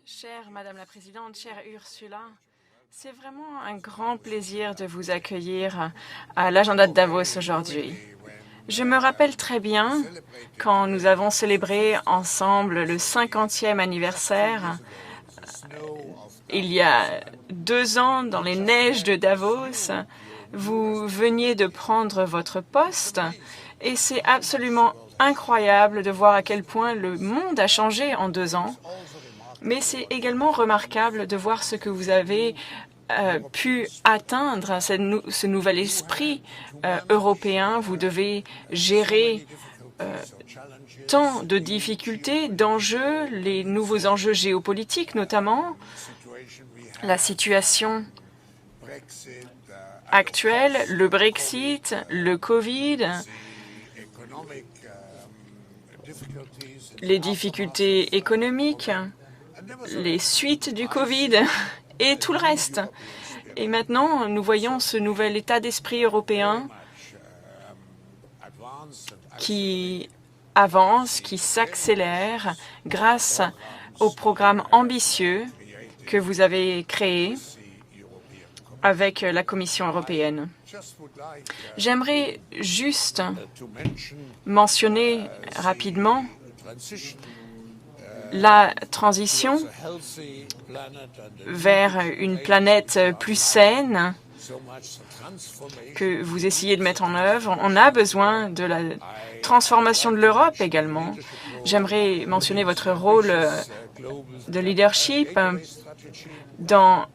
Chère Madame la Présidente, chère Ursula, c'est vraiment un grand plaisir de vous accueillir à l'agenda de Davos aujourd'hui. Je me rappelle très bien quand nous avons célébré ensemble le 50e anniversaire, il y a 2 ans, dans les neiges de Davos. Vous veniez de prendre votre poste et c'est absolument incroyable de voir à quel point le monde a changé en 2 ans. Mais c'est également remarquable de voir ce que vous avez pu atteindre, ce nouvel esprit européen. Vous devez gérer tant de difficultés, d'enjeux, les nouveaux enjeux géopolitiques notamment, la situation actuelle, le Brexit, le Covid, les difficultés économiques, les suites du Covid et tout le reste. Et maintenant, nous voyons ce nouvel état d'esprit européen qui avance, qui s'accélère grâce au programme ambitieux que vous avez créé avec la Commission européenne. J'aimerais juste mentionner rapidement la transition vers une planète plus saine que vous essayez de mettre en œuvre. On a besoin de la transformation de l'Europe également. J'aimerais mentionner votre rôle de leadership dans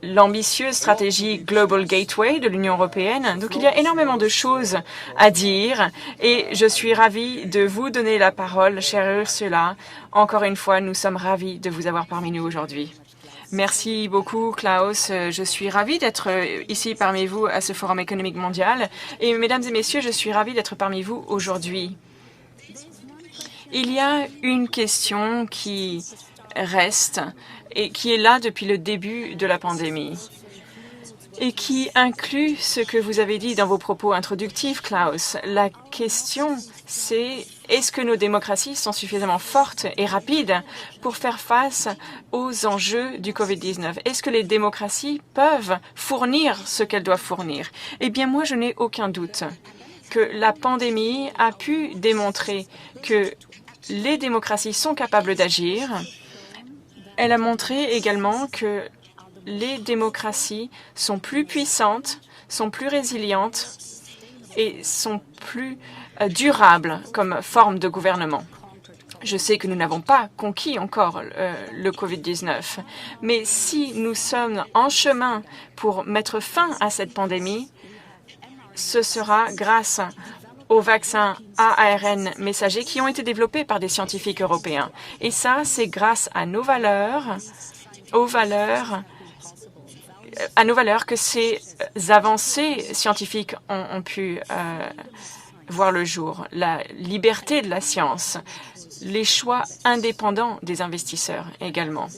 l'ambitieuse stratégie Global Gateway de l'Union européenne. Donc, il y a énormément de choses à dire et je suis ravie de vous donner la parole, chère Ursula. Encore une fois, nous sommes ravis de vous avoir parmi nous aujourd'hui. Merci beaucoup, Klaus. Je suis ravie d'être ici parmi vous à ce Forum économique mondial. Et mesdames et messieurs, je suis ravie d'être parmi vous aujourd'hui. Il y a une question qui reste et qui est là depuis le début de la pandémie et qui inclut ce que vous avez dit dans vos propos introductifs, Klaus. La question, c'est est-ce que nos démocraties sont suffisamment fortes et rapides pour faire face aux enjeux du Covid-19? Est-ce que les démocraties peuvent fournir ce qu'elles doivent fournir? Eh bien, moi, je n'ai aucun doute que la pandémie a pu démontrer que les démocraties sont capables d'agir. Elle a montré également que les démocraties sont plus puissantes, sont plus résilientes et sont plus durables comme forme de gouvernement. Je sais que nous n'avons pas conquis encore le Covid-19, mais si nous sommes en chemin pour mettre fin à cette pandémie, ce sera grâce aux vaccins à ARN messager qui ont été développés par des scientifiques européens. Et ça, c'est grâce à nos valeurs, à nos valeurs que ces avancées scientifiques ont pu voir le jour. La liberté de la science, les choix indépendants des investisseurs également.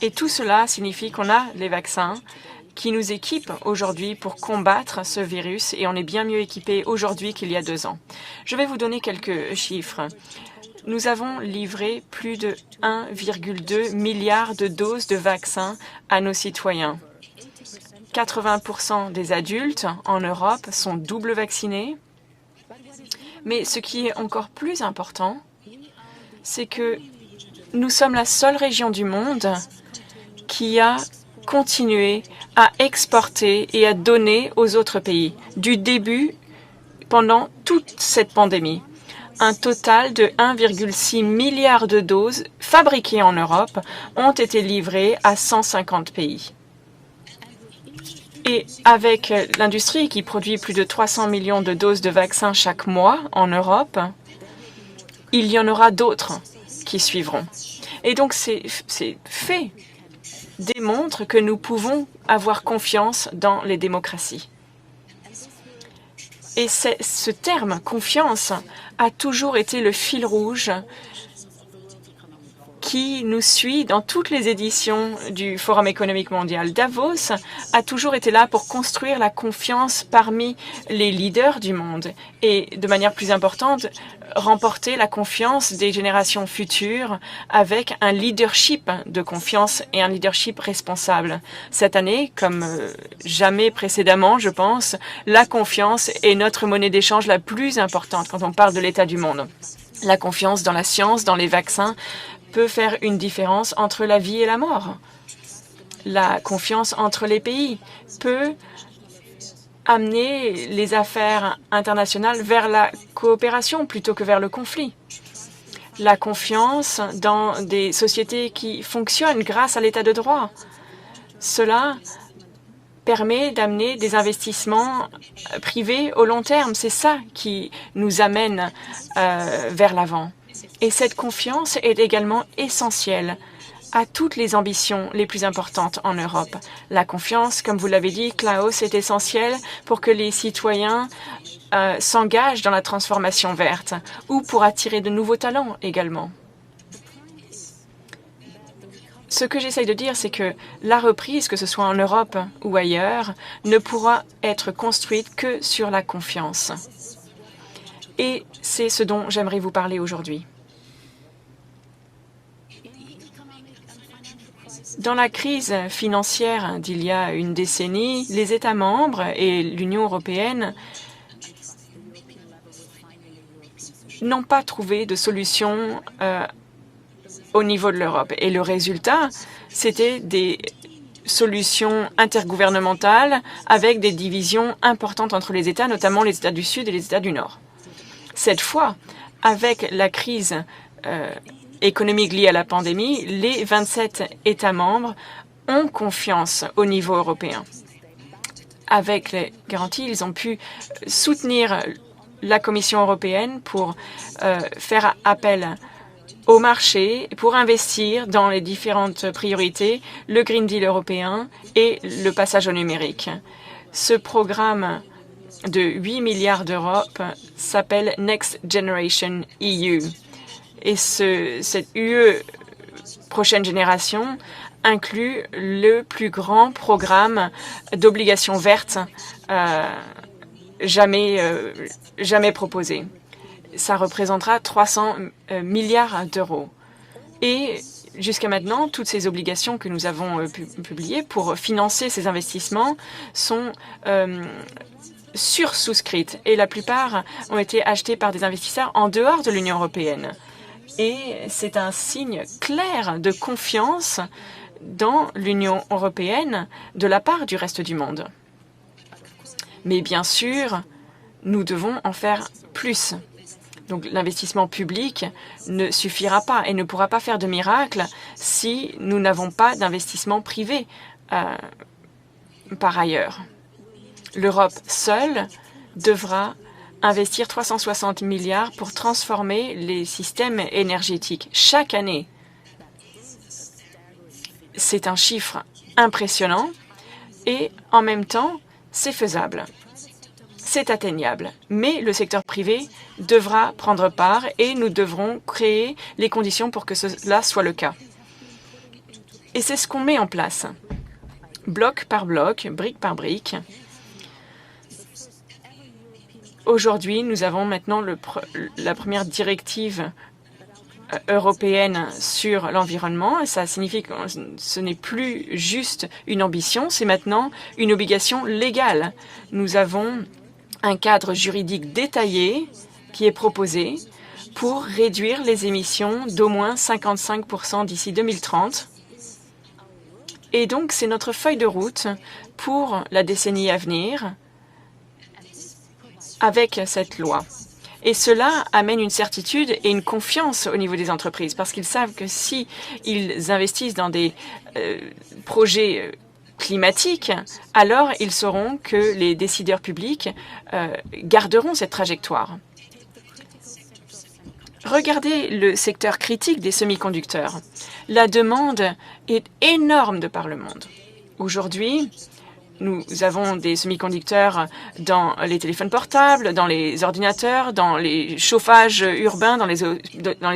Et tout cela signifie qu'on a les vaccins qui nous équipent aujourd'hui pour combattre ce virus et on est bien mieux équipés aujourd'hui qu'il y a 2 ans. Je vais vous donner quelques chiffres. Nous avons livré plus de 1,2 milliard de doses de vaccins à nos citoyens. 80% des adultes en Europe sont double vaccinés. Mais ce qui est encore plus important, c'est que nous sommes la seule région du monde qui a continué à exporter et à donner aux autres pays du début pendant toute cette pandémie. Un total de 1,6 milliard de doses fabriquées en Europe ont été livrées à 150 pays. Et avec l'industrie qui produit plus de 300 millions de doses de vaccins chaque mois en Europe, il y en aura d'autres qui suivront. Et donc ces faits démontrent que nous pouvons avoir confiance dans les démocraties. Et ce terme « confiance » a toujours été le fil rouge qui nous suit dans toutes les éditions du Forum économique mondial. Davos a toujours été là pour construire la confiance parmi les leaders du monde et, de manière plus importante, remporter la confiance des générations futures avec un leadership de confiance et un leadership responsable. Cette année, comme jamais précédemment, je pense, la confiance est notre monnaie d'échange la plus importante quand on parle de l'état du monde. La confiance dans la science, dans les vaccins, peut faire une différence entre la vie et la mort. La confiance entre les pays peut amener les affaires internationales vers la coopération plutôt que vers le conflit. La confiance dans des sociétés qui fonctionnent grâce à l'état de droit. Cela permet d'amener des investissements privés au long terme. C'est ça qui nous amène vers l'avant. Et cette confiance est également essentielle à toutes les ambitions les plus importantes en Europe. La confiance, comme vous l'avez dit, Klaus, est essentielle pour que les citoyens s'engagent dans la transformation verte ou pour attirer de nouveaux talents également. Ce que j'essaye de dire, c'est que la reprise, que ce soit en Europe ou ailleurs, ne pourra être construite que sur la confiance. Et c'est ce dont j'aimerais vous parler aujourd'hui. Dans la crise financière d'il y a une décennie, les États membres et l'Union européenne n'ont pas trouvé de solution au niveau de l'Europe. Et le résultat, c'était des solutions intergouvernementales avec des divisions importantes entre les États, notamment les États du Sud et les États du Nord. Cette fois, avec la crise économique liée à la pandémie, les 27 États membres ont confiance au niveau européen. Avec les garanties, ils ont pu soutenir la Commission européenne pour faire appel au marché, pour investir dans les différentes priorités, le Green Deal européen et le passage au numérique. Ce programme de 8 milliards d'euros s'appelle Next Generation EU. Et cette UE prochaine génération inclut le plus grand programme d'obligations vertes jamais proposé. Ça représentera 300 milliards d'euros. Et jusqu'à maintenant, toutes ces obligations que nous avons publiées pour financer ces investissements sont sursouscrites et la plupart ont été achetées par des investisseurs en dehors de l'Union européenne. Et c'est un signe clair de confiance dans l'Union européenne de la part du reste du monde. Mais bien sûr, nous devons en faire plus. Donc l'investissement public ne suffira pas et ne pourra pas faire de miracle si nous n'avons pas d'investissement privé par ailleurs. L'Europe seule devra investir 360 milliards pour transformer les systèmes énergétiques chaque année. C'est un chiffre impressionnant et en même temps, c'est faisable. C'est atteignable, mais le secteur privé devra prendre part et nous devrons créer les conditions pour que cela soit le cas. Et c'est ce qu'on met en place, bloc par bloc, brique par brique. Aujourd'hui, nous avons maintenant la première directive européenne sur l'environnement. Ça signifie que ce n'est plus juste une ambition, c'est maintenant une obligation légale. Nous avons un cadre juridique détaillé qui est proposé pour réduire les émissions d'au moins 55% d'ici 2030. Et donc, c'est notre feuille de route pour la décennie à venir avec cette loi. Et cela amène une certitude et une confiance au niveau des entreprises parce qu'ils savent que si ils investissent dans des projets climatiques, alors ils sauront que les décideurs publics garderont cette trajectoire. Regardez le secteur critique des semi-conducteurs. La demande est énorme de par le monde. Aujourd'hui, Nous avons des semi-conducteurs dans les téléphones portables, dans les ordinateurs, dans les chauffages urbains, dans les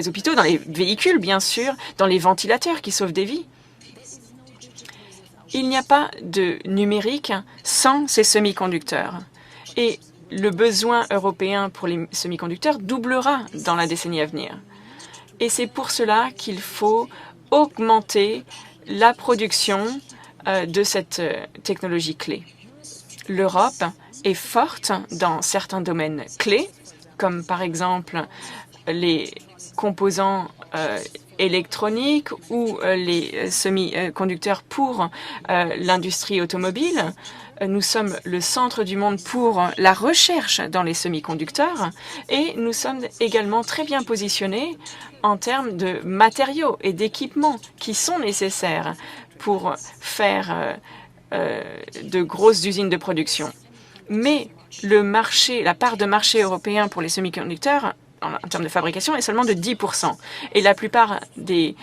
hôpitaux, dans les véhicules, bien sûr, dans les ventilateurs qui sauvent des vies. Il n'y a pas de numérique sans ces semi-conducteurs. Et le besoin européen pour les semi-conducteurs doublera dans la décennie à venir. Et c'est pour cela qu'il faut augmenter la production de cette technologie clé. L'Europe est forte dans certains domaines clés, comme par exemple les composants électroniques ou les semi-conducteurs pour l'industrie automobile. Nous sommes le centre du monde pour la recherche dans les semi-conducteurs et nous sommes également très bien positionnés en termes de matériaux et d'équipements qui sont nécessaires pour faire de grosses usines de production. Mais le marché, la part de marché européen pour les semi-conducteurs en termes de fabrication est seulement de 10%. Et la plupart des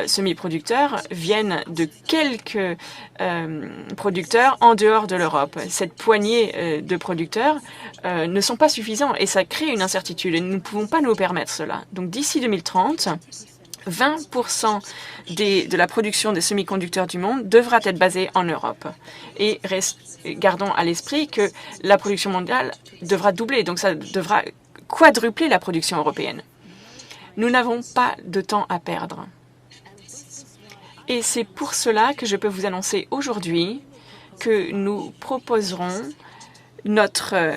semi-producteurs viennent de quelques producteurs en dehors de l'Europe. Cette poignée de producteurs ne sont pas suffisants et ça crée une incertitude et nous ne pouvons pas nous permettre cela. Donc d'ici 2030, 20% de la production des semi-conducteurs du monde devra être basée en Europe. Et gardons à l'esprit que la production mondiale devra doubler, donc ça devra quadrupler la production européenne. Nous n'avons pas de temps à perdre. Et c'est pour cela que je peux vous annoncer aujourd'hui que nous proposerons notre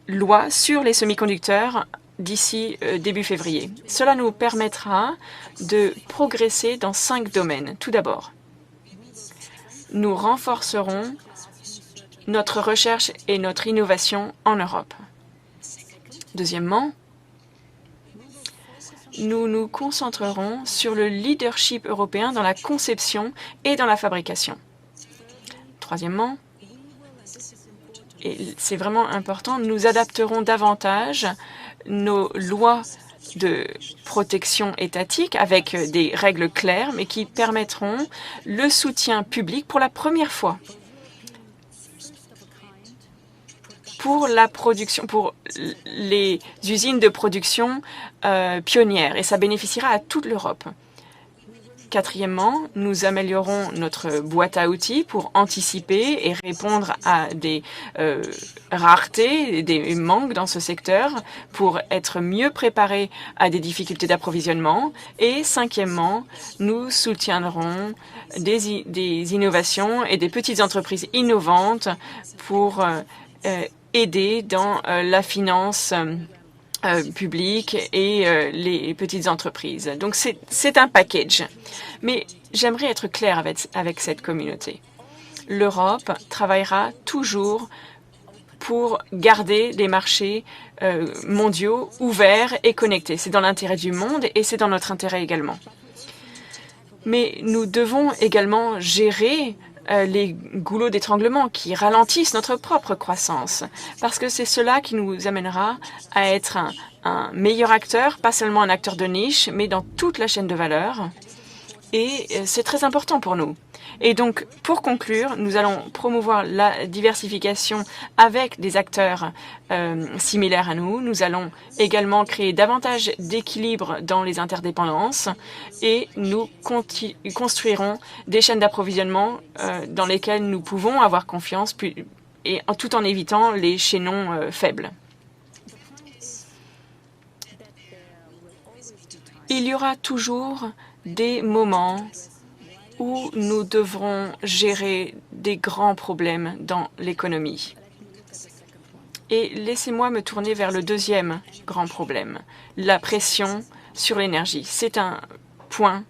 loi sur les semi-conducteurs d'ici début février. Cela nous permettra de progresser dans 5 domaines. Tout d'abord, nous renforcerons notre recherche et notre innovation en Europe. Deuxièmement, nous nous concentrerons sur le leadership européen dans la conception et dans la fabrication. Troisièmement, et c'est vraiment important, nous adapterons davantage nos lois de protection étatique avec des règles claires, mais qui permettront le soutien public pour la première fois pour la production, pour les usines de production pionnières, et ça bénéficiera à toute l'Europe. Quatrièmement, nous améliorons notre boîte à outils pour anticiper et répondre à des raretés, des manques dans ce secteur, pour être mieux préparés à des difficultés d'approvisionnement. Et cinquièmement, nous soutiendrons des innovations et des petites entreprises innovantes pour aider dans la finance publique et les petites entreprises. Donc, c'est un package. Mais j'aimerais être clair avec cette communauté. L'Europe travaillera toujours pour garder des marchés mondiaux ouverts et connectés. C'est dans l'intérêt du monde et c'est dans notre intérêt également. Mais nous devons également gérer les goulots d'étranglement qui ralentissent notre propre croissance, parce que c'est cela qui nous amènera à être un meilleur acteur, pas seulement un acteur de niche, mais dans toute la chaîne de valeur. Et c'est très important pour nous. Et donc, pour conclure, nous allons promouvoir la diversification avec des acteurs similaires à nous. Nous allons également créer davantage d'équilibre dans les interdépendances et nous construirons des chaînes d'approvisionnement dans lesquelles nous pouvons avoir confiance et tout en évitant les chaînons faibles. Il y aura toujours des moments où nous devrons gérer des grands problèmes dans l'économie. Et laissez-moi me tourner vers le deuxième grand problème, la pression sur l'énergie. C'est un point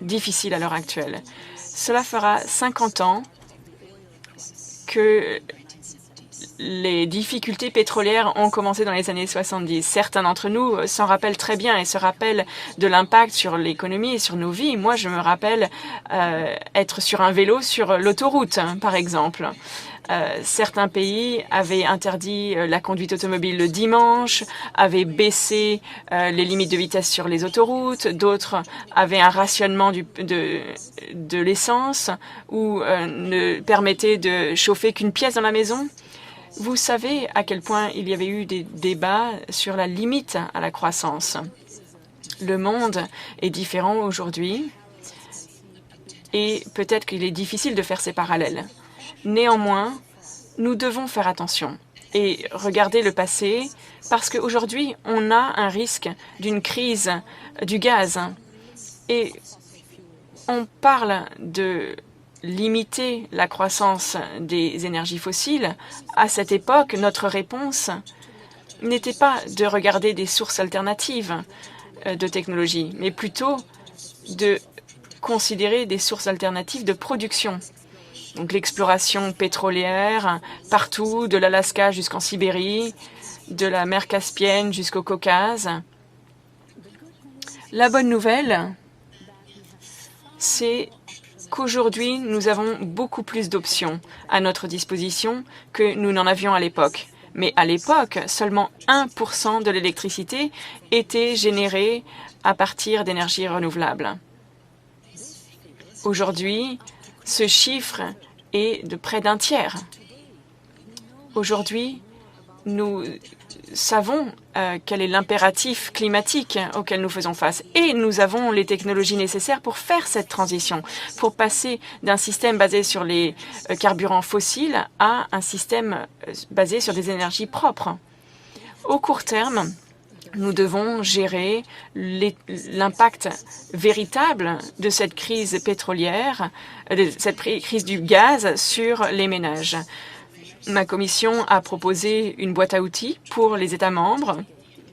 difficile à l'heure actuelle. Cela fera 50 ans que les difficultés pétrolières ont commencé dans les années 70. Certains d'entre nous s'en rappellent très bien et se rappellent de l'impact sur l'économie et sur nos vies. Moi, je me rappelle être sur un vélo sur l'autoroute, par exemple. Certains pays avaient interdit la conduite automobile le dimanche, avaient baissé les limites de vitesse sur les autoroutes, d'autres avaient un rationnement de l'essence ou ne permettaient de chauffer qu'une pièce dans la maison. Vous savez à quel point il y avait eu des débats sur la limite à la croissance. Le monde est différent aujourd'hui et peut-être qu'il est difficile de faire ces parallèles. Néanmoins, nous devons faire attention et regarder le passé parce qu'aujourd'hui, on a un risque d'une crise du gaz. Et on parle de limiter la croissance des énergies fossiles. À cette époque, notre réponse n'était pas de regarder des sources alternatives de technologie, mais plutôt de considérer des sources alternatives de production. Donc l'exploration pétrolière partout, de l'Alaska jusqu'en Sibérie, de la mer Caspienne jusqu'au Caucase. La bonne nouvelle, c'est qu'aujourd'hui, nous avons beaucoup plus d'options à notre disposition que nous n'en avions à l'époque. Mais à l'époque, seulement 1% de l'électricité était générée à partir d'énergies renouvelables. Aujourd'hui, ce chiffre est de près d'un tiers. Aujourd'hui, nous savons quel est l'impératif climatique auquel nous faisons face et nous avons les technologies nécessaires pour faire cette transition, pour passer d'un système basé sur les carburants fossiles à un système basé sur des énergies propres. Au court terme, nous devons gérer l'impact véritable de cette crise pétrolière, de cette crise du gaz sur les ménages. Ma commission a proposé une boîte à outils pour les États membres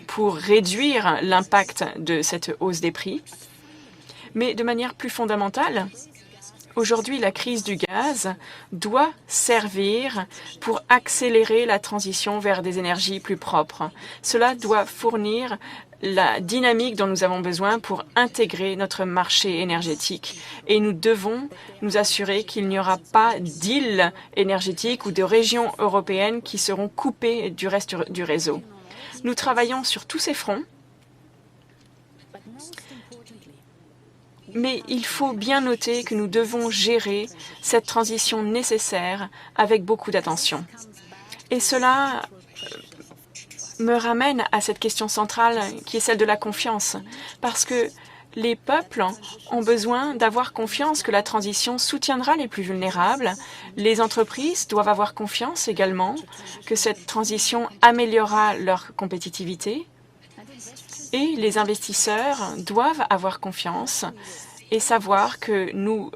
pour réduire l'impact de cette hausse des prix. Mais de manière plus fondamentale, aujourd'hui, la crise du gaz doit servir pour accélérer la transition vers des énergies plus propres. Cela doit fournir la dynamique dont nous avons besoin pour intégrer notre marché énergétique. Et nous devons nous assurer qu'il n'y aura pas d'îles énergétiques ou de régions européennes qui seront coupées du reste du réseau. Nous travaillons sur tous ces fronts. Mais il faut bien noter que nous devons gérer cette transition nécessaire avec beaucoup d'attention. Et cela me ramène à cette question centrale qui est celle de la confiance. Parce que les peuples ont besoin d'avoir confiance que la transition soutiendra les plus vulnérables. Les entreprises doivent avoir confiance également que cette transition améliorera leur compétitivité. Et les investisseurs doivent avoir confiance et savoir que nous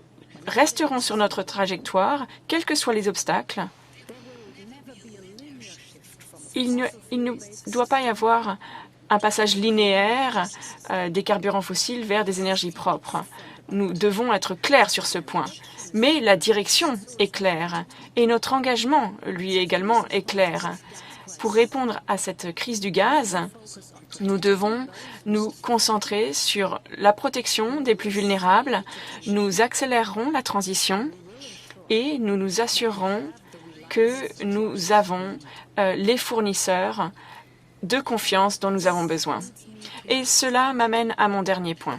resterons sur notre trajectoire, quels que soient les obstacles. Il ne doit pas y avoir un passage linéaire des carburants fossiles vers des énergies propres. Nous devons être clairs sur ce point. Mais la direction est claire et notre engagement, lui également, est clair. Pour répondre à cette crise du gaz, nous devons nous concentrer sur la protection des plus vulnérables. Nous accélérerons la transition et nous nous assurerons que nous avons les fournisseurs de confiance dont nous avons besoin. Et cela m'amène à mon dernier point.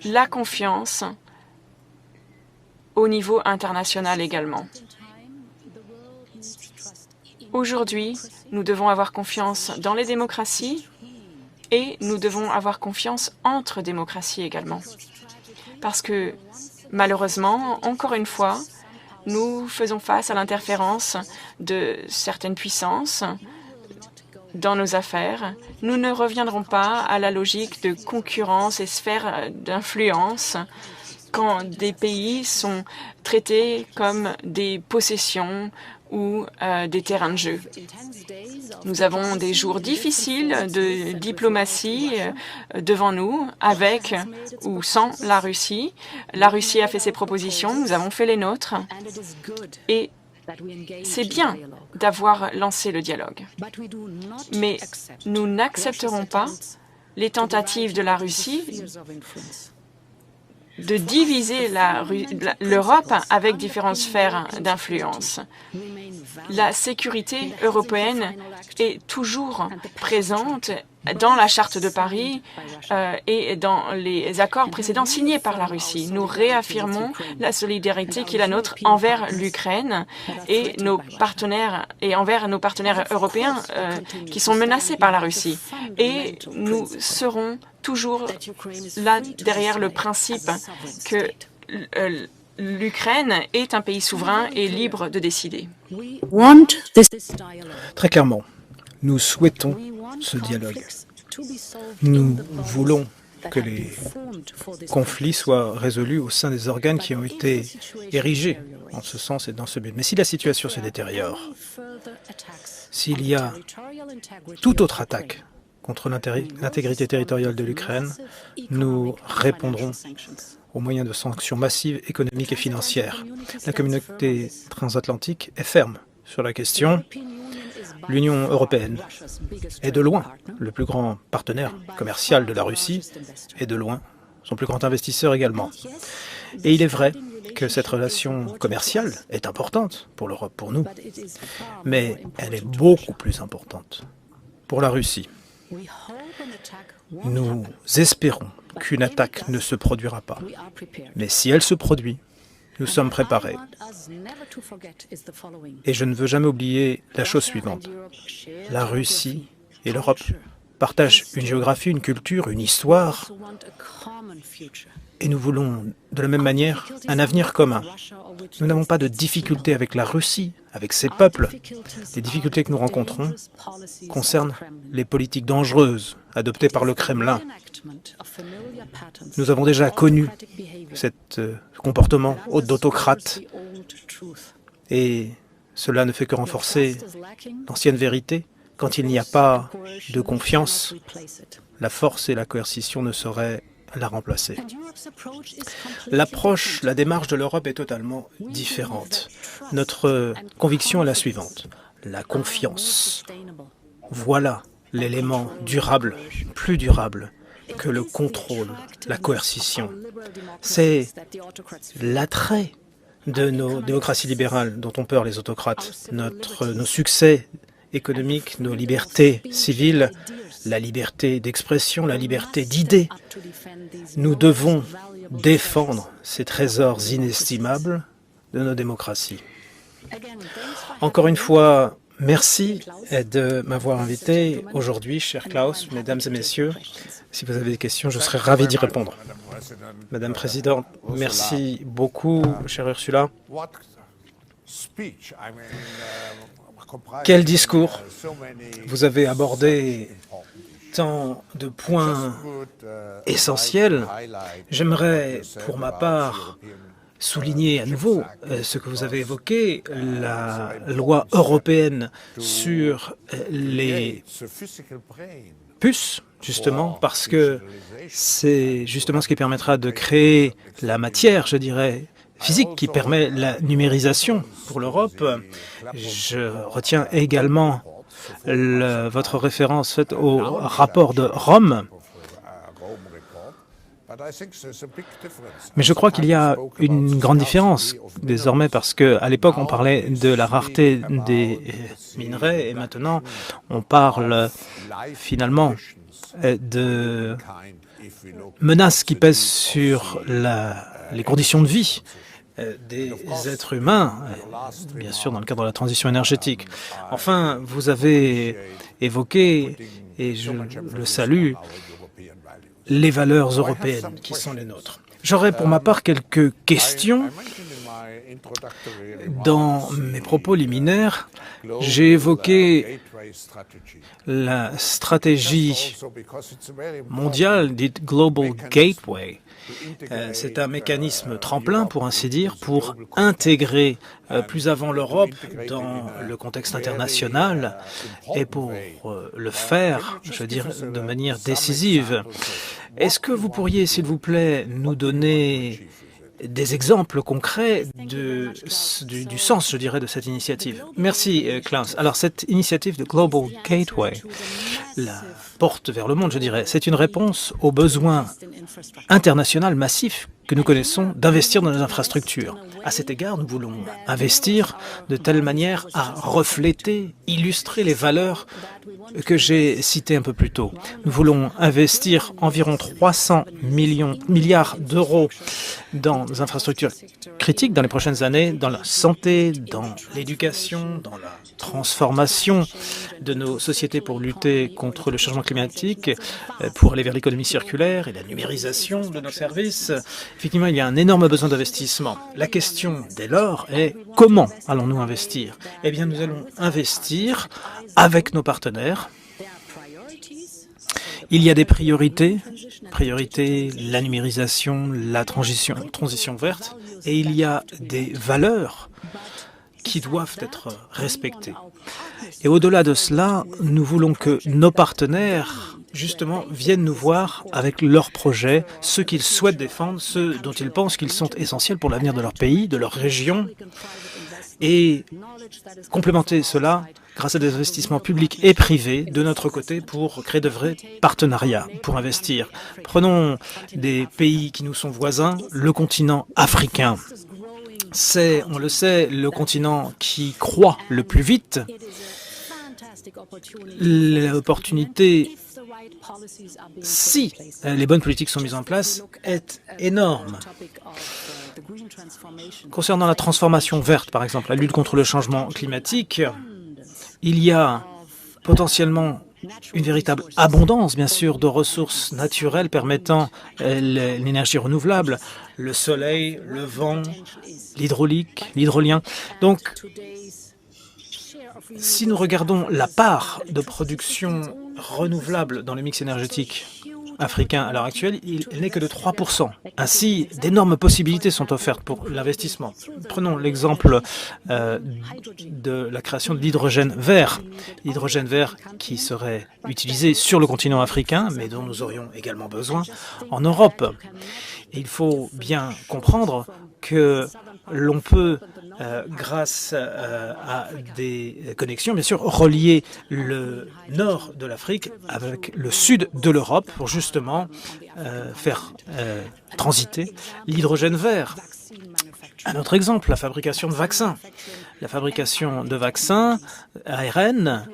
La confiance au niveau international également. Aujourd'hui, nous devons avoir confiance dans les démocraties et nous devons avoir confiance entre démocraties également. Parce que, malheureusement, encore une fois, nous faisons face à l'interférence de certaines puissances dans nos affaires. Nous ne reviendrons pas à la logique de concurrence et sphère d'influence quand des pays sont traités comme des possessions ou des terrains de jeu. Nous avons des jours difficiles de diplomatie devant nous, avec ou sans la Russie. La Russie a fait ses propositions, nous avons fait les nôtres, et c'est bien d'avoir lancé le dialogue. Mais nous n'accepterons pas les tentatives de la Russie de diviser l'Europe avec différentes sphères d'influence. La sécurité européenne est toujours présente dans la Charte de Paris et dans les accords précédents signés par la Russie. Nous réaffirmons la solidarité qui est la nôtre envers l'Ukraine et envers nos partenaires européens qui sont menacés par la Russie. Et nous serons toujours là derrière le principe que l'Ukraine est un pays souverain et libre de décider. Très clairement, nous souhaitons ce dialogue. Nous voulons que les conflits soient résolus au sein des organes qui ont été érigés en ce sens et dans ce but. Mais si la situation se détériore, s'il y a toute autre attaque contre l'intégrité territoriale de l'Ukraine, nous répondrons aux moyens de sanctions massives économiques et financières. La communauté transatlantique est ferme sur la question. L'Union européenne est de loin le plus grand partenaire commercial de la Russie et de loin son plus grand investisseur également. Et il est vrai que cette relation commerciale est importante pour l'Europe, pour nous, mais elle est beaucoup plus importante pour la Russie. Nous espérons qu'une attaque ne se produira pas, mais si elle se produit, nous sommes préparés. Et je ne veux jamais oublier la chose suivante. La Russie et l'Europe partagent une géographie, une culture, une histoire. Et nous voulons, de la même manière, un avenir commun. Nous n'avons pas de difficultés avec la Russie, avec ses peuples. Les difficultés que nous rencontrons concernent les politiques dangereuses adoptées par le Kremlin. Nous avons déjà connu ce comportement d'autocrate et cela ne fait que renforcer l'ancienne vérité. Quand il n'y a pas de confiance, la force et la coercition ne sauraient la remplacer. L'approche, la démarche de l'Europe est totalement différente. Notre conviction est la suivante. La confiance. Voilà l'élément durable, plus durable que le contrôle, la coercition. C'est l'attrait de nos démocraties libérales dont ont peur les autocrates, nos succès économiques, nos libertés civiles, la liberté d'expression, la liberté d'idées. Nous devons défendre ces trésors inestimables de nos démocraties. Encore une fois, merci de m'avoir invité aujourd'hui, cher Klaus, mesdames et messieurs. Si vous avez des questions, je serai ravi d'y répondre. Madame la Présidente, merci beaucoup, chère Ursula. Quel discours! Vous avez abordé tant de points essentiels. J'aimerais, pour ma part, souligner à nouveau ce que vous avez évoqué, la loi européenne sur les puces, justement, parce que c'est justement ce qui permettra de créer la matière, je dirais, physique, qui permet la numérisation pour l'Europe. Je retiens également votre référence faite au rapport de Rome. Mais je crois qu'il y a une grande différence désormais parce qu'à l'époque on parlait de la rareté des minerais et maintenant on parle finalement de menaces qui pèsent sur les conditions de vie des êtres humains, bien sûr dans le cadre de la transition énergétique. Enfin, vous avez évoqué, et je le salue, les valeurs européennes qui sont les nôtres. J'aurais pour ma part quelques questions. Dans mes propos liminaires, j'ai évoqué la stratégie mondiale dite Global Gateway. C'est un mécanisme tremplin, pour ainsi dire, pour intégrer plus avant l'Europe dans le contexte international et pour le faire, je veux dire, de manière décisive. Est-ce que vous pourriez, s'il vous plaît, nous donner des exemples concrets du sens, je dirais, de cette initiative? Merci, Klaus. Alors, cette initiative de Global Gateway, la porte vers le monde, je dirais, c'est une réponse aux besoins internationaux massifs que nous connaissons d'investir dans nos infrastructures. À cet égard, nous voulons investir de telle manière à refléter, illustrer les valeurs que j'ai citées un peu plus tôt. Nous voulons investir environ 300 milliards d'euros dans des infrastructures critiques dans les prochaines années, dans la santé, dans l'éducation, dans la transformation de nos sociétés pour lutter contre le changement climatique, pour aller vers l'économie circulaire et la numérisation de nos services. Effectivement, il y a un énorme besoin d'investissement. La question, dès lors, est comment allons-nous investir? Eh bien, nous allons investir avec nos partenaires. Il y a des priorités, la numérisation, la transition verte, et il y a des valeurs qui doivent être respectées. Et au-delà de cela, nous voulons que nos partenaires, justement, viennent nous voir avec leurs projets, ceux qu'ils souhaitent défendre, ceux dont ils pensent qu'ils sont essentiels pour l'avenir de leur pays, de leur région, et complémenter cela grâce à des investissements publics et privés de notre côté pour créer de vrais partenariats, pour investir. Prenons des pays qui nous sont voisins, le continent africain. C'est, on le sait, le continent qui croît le plus vite. L'opportunité, si les bonnes politiques sont mises en place, est énorme. Concernant la transformation verte, par exemple, la lutte contre le changement climatique, il y a potentiellement une véritable abondance, bien sûr, de ressources naturelles permettant l'énergie renouvelable, le soleil, le vent, l'hydraulique, l'hydrolien. Donc, si nous regardons la part de production renouvelable dans le mix énergétique africain à l'heure actuelle, il n'est que de 3%. Ainsi, d'énormes possibilités sont offertes pour l'investissement. Prenons l'exemple de la création de l'hydrogène vert. L'hydrogène vert qui serait utilisé sur le continent africain, mais dont nous aurions également besoin en Europe. Et il faut bien comprendre que l'on peut, grâce à des connexions, bien sûr, relier le nord de l'Afrique avec le sud de l'Europe pour justement faire transiter l'hydrogène vert. Un autre exemple, la fabrication de vaccins. La fabrication de vaccins ARN,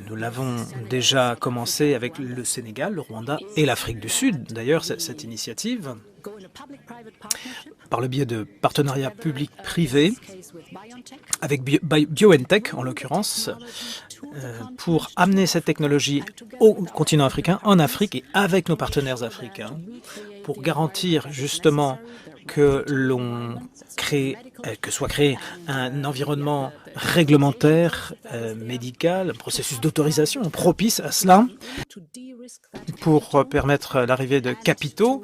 nous l'avons déjà commencé avec le Sénégal, le Rwanda et l'Afrique du Sud. D'ailleurs, cette initiative, par le biais de partenariats publics-privés, avec BioNTech en l'occurrence, pour amener cette technologie au continent africain, en Afrique et avec nos partenaires africains, pour garantir justement que soit créé un environnement réglementaire, médical, un processus d'autorisation propice à cela, pour permettre l'arrivée de capitaux,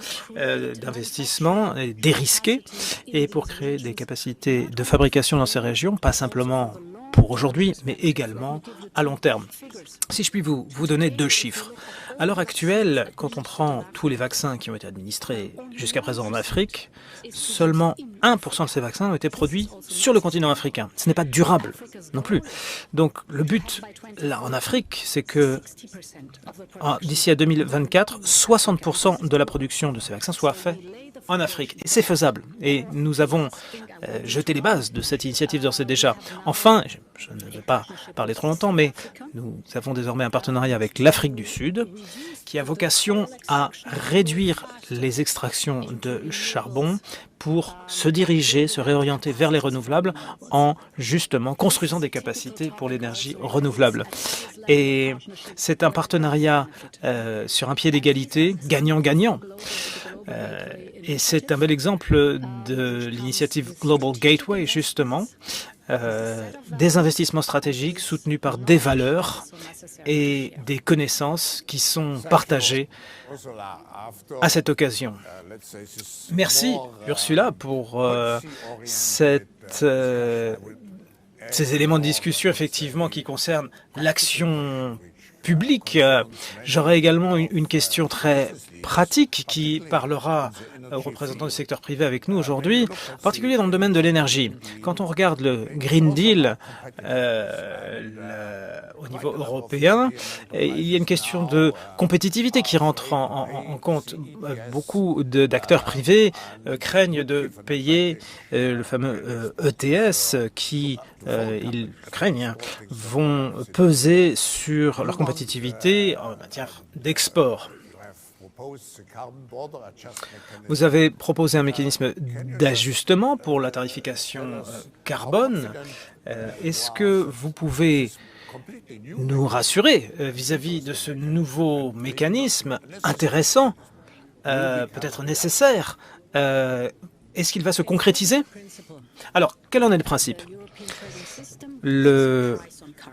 d'investissements dérisqués, et pour créer des capacités de fabrication dans ces régions, pas simplement pour aujourd'hui, mais également à long terme. Si je puis vous donner 2 chiffres. À l'heure actuelle, quand on prend tous les vaccins qui ont été administrés jusqu'à présent en Afrique, seulement 1% de ces vaccins ont été produits sur le continent africain. Ce n'est pas durable non plus. Donc le but là en Afrique, c'est que d'ici à 2024, 60% de la production de ces vaccins soit fait en Afrique. Et c'est faisable. Et nous avons jeté les bases de cette initiative d'ores et déjà. Enfin, je ne vais pas parler trop longtemps, mais nous avons désormais un partenariat avec l'Afrique du Sud qui a vocation à réduire les extractions de charbon pour se diriger, se réorienter vers les renouvelables en justement construisant des capacités pour l'énergie renouvelable. Et c'est un partenariat sur un pied d'égalité, gagnant-gagnant. Et c'est un bel exemple de l'initiative Global Gateway, justement, des investissements stratégiques soutenus par des valeurs et des connaissances qui sont partagées à cette occasion. Merci, Ursula, pour ces éléments de discussion, effectivement, qui concernent l'action publique. J'aurais également une question très pratique qui parlera aux représentants du secteur privé avec nous aujourd'hui, en particulier dans le domaine de l'énergie. Quand on regarde le Green Deal au niveau européen, il y a une question de compétitivité qui rentre en compte. Beaucoup d'acteurs privés craignent de payer le fameux ETS qui, ils craignent, vont peser sur leur compétitivité en matière d'export. Vous avez proposé un mécanisme d'ajustement pour la tarification carbone. Est-ce que vous pouvez nous rassurer vis-à-vis de ce nouveau mécanisme intéressant, peut-être nécessaire? Est-ce qu'il va se concrétiser? Alors, quel en est le principe? Le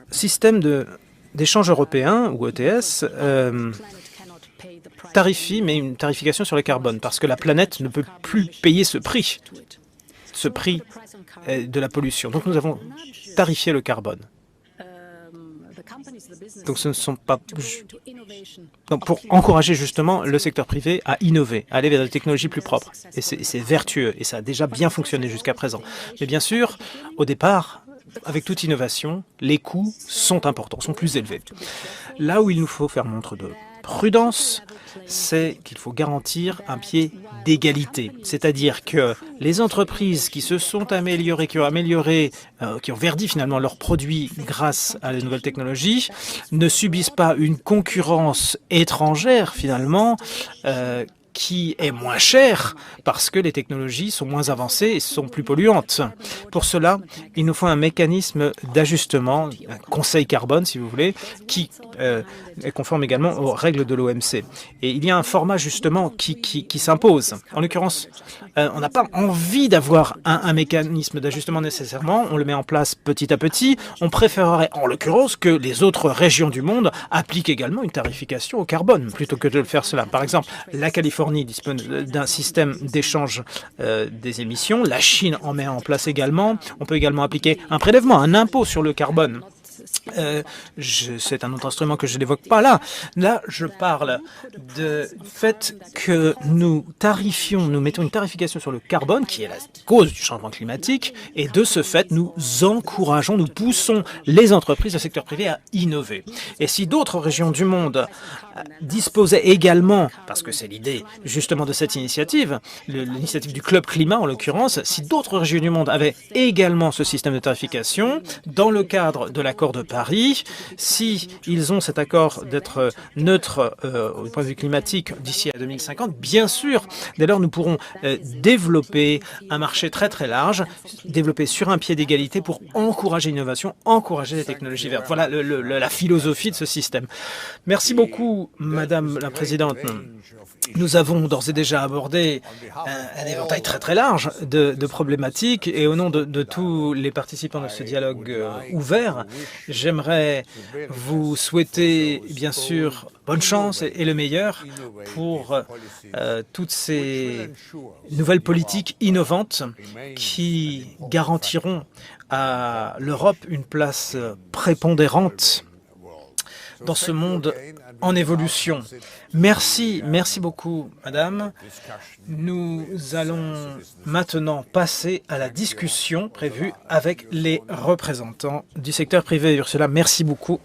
système d'échange européen, ou ETS, tarifie, mais une tarification sur le carbone, parce que la planète ne peut plus payer ce prix de la pollution. Donc nous avons tarifié le carbone. Donc ce ne sont pas... Donc pour encourager justement le secteur privé à innover, à aller vers des technologies plus propres. Et c'est vertueux, et ça a déjà bien fonctionné jusqu'à présent. Mais bien sûr, au départ, avec toute innovation, les coûts sont importants, sont plus élevés. Là où il nous faut faire montre de prudence, c'est qu'il faut garantir un pied d'égalité. C'est-à-dire que les entreprises qui se sont améliorées, qui ont verdi finalement leurs produits grâce à les nouvelles technologies, ne subissent pas une concurrence étrangère finalement, qui est moins cher parce que les technologies sont moins avancées et sont plus polluantes. Pour cela, il nous faut un mécanisme d'ajustement, un conseil carbone si vous voulez, qui est conforme également aux règles de l'OMC. Et il y a un format justement qui s'impose. En l'occurrence, on n'a pas envie d'avoir un mécanisme d'ajustement nécessairement, on le met en place petit à petit. On préférerait en l'occurrence que les autres régions du monde appliquent également une tarification au carbone plutôt que de le faire cela. Par exemple, la Californie dispose d'un système d'échange des émissions. La Chine en met en place également. On peut également appliquer un prélèvement, un impôt sur le carbone. C'est un autre instrument que je n'évoque pas là. Là, je parle du fait que nous mettons une tarification sur le carbone, qui est la cause du changement climatique, et de ce fait, nous encourageons, nous poussons les entreprises, le secteur privé à innover. Et si d'autres régions du monde disposaient également, parce que c'est l'idée justement de cette initiative, l'initiative du Club Climat en l'occurrence, si d'autres régions du monde avaient également ce système de tarification, dans le cadre de l'accord de Paris, si ils ont cet accord d'être neutre au point de vue climatique d'ici à 2050, bien sûr, dès lors nous pourrons développer un marché très très large, développer sur un pied d'égalité pour encourager l'innovation, encourager les technologies vertes. Voilà la philosophie de ce système. Merci beaucoup, Madame la Présidente. Nous avons d'ores et déjà abordé un éventail très très large de problématiques et au nom de tous les participants de ce dialogue ouvert, j'aimerais vous souhaiter bien sûr bonne chance et le meilleur pour toutes ces nouvelles politiques innovantes qui garantiront à l'Europe une place prépondérante dans ce monde en évolution. Merci beaucoup, Madame. Nous allons maintenant passer à la discussion prévue avec les représentants du secteur privé. Ursula, merci beaucoup.